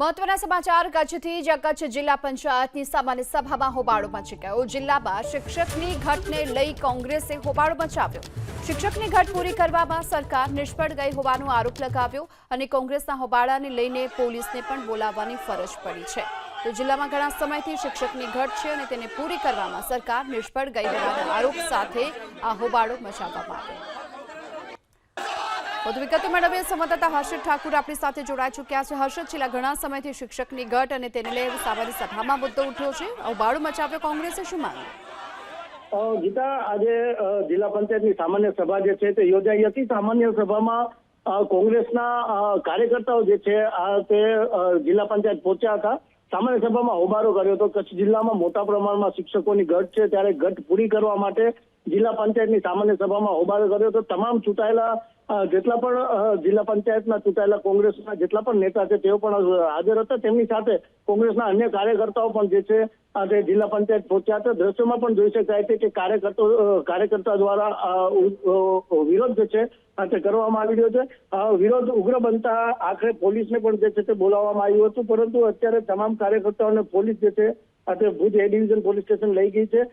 મહત્વના સમાચાર કચ્છથી જ્યાં કચ્છ જિલ્લા પંચાયતની સામાન્ય સભામાં હોબાળો મચી ગયો। જિલ્લામાં શિક્ષકની ઘટને લઈ કોંગ્રેસે હોબાળો મચાવ્યો। શિક્ષકની ઘટ પૂરી કરવામાં સરકાર નિષ્ફળ ગઈ હોવાનો આરોપ લગાવ્યો અને કોંગ્રેસના હોબાળાને લઈને પોલીસને પણ બોલાવવાની ફરજ પડી છે। તો જિલ્લામાં ઘણા સમયથી શિક્ષકની ઘટ છે અને તેને પૂરી કરવામાં સરકાર નિષ્ફળ ગઈ હોવાના આરોપ સાથે આ હોબાળો મચાવવામાં આવ્યો। વધુ વિગતો મેળવીએ સંવાદદાતા હર્ષદ ઠાકુર આપણી સાથે જોડાઈ ચૂક્યા છે। હર્ષદ, છેલ્લા ઘણા સમયથી શિક્ષકની ઘટ અને તેને લઈ સામાન્ય સભામાં મુદ્દો ઉઠ્યો છે। હોબાળો મચાવ્યો, કોંગ્રેસે શું માન્યું? ગીતા, આજે જિલ્લા પંચાયતની સામાન્ય સભા જે છે તે યોજાઈ હતી। સામાન્ય સભામાં કોંગ્રેસના કાર્યકર્તાઓ જે છે તે જિલ્લા પંચાયત પહોંચ્યા હતા। સામાન્ય સભામાં હોબાળો કર્યો હતો। કચ્છ જિલ્લામાં મોટા પ્રમાણમાં શિક્ષકોની ઘટ છે, ત્યારે ઘટ પૂરી કરવા માટે જિલ્લા પંચાયતની સામાન્ય સભામાં હોબાળો કર્યો હતો। તમામ ચૂંટાયેલા જેટલા પણ જિલ્લા પંચાયતના ચૂંટાયેલા કોંગ્રેસના જેટલા પણ નેતા છે તેઓ પણ હાજર હતા। તેમની સાથે કોંગ્રેસના અન્ય કાર્યકર્તાઓ પણ જે છે તે જિલ્લા પંચાયત પહોંચ્યા હતા। દ્રશ્યોમાં પણ જોઈ શકાય છે કે કાર્યકર્તા દ્વારા વિરોધ જે છે તે કરવામાં આવી રહ્યો છે। વિરોધ ઉગ્ર બનતા આખરે પોલીસને પણ જે છે તે બોલાવવામાં આવ્યું હતું, પરંતુ અત્યારે તમામ કાર્યકર્તાઓને પોલીસ જે છે તે ભુજ એ ડિવિઝન પોલીસ સ્ટેશન લઈ ગઈ છે।